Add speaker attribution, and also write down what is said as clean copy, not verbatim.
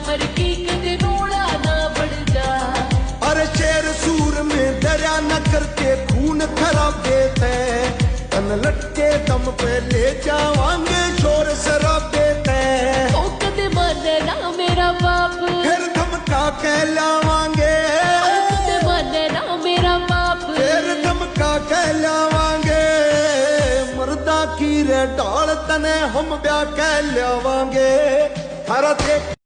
Speaker 1: पर की कदे रोड़ा ना बढ़ जा।
Speaker 2: अरे शेर सूर में दरिया न करके खून खराबे थे, तन लटके दम पे ले जावांगे शोर शराबे थे।
Speaker 1: ओ कदे माने ना मेरा बाप,
Speaker 2: फिर धमका के लावांगे,
Speaker 1: कदे माने ना मेरा बाप,
Speaker 2: फिर धमका के लावांगे। मर्दा की रे ढाल तने हम ब्याह के लावांगे। हरा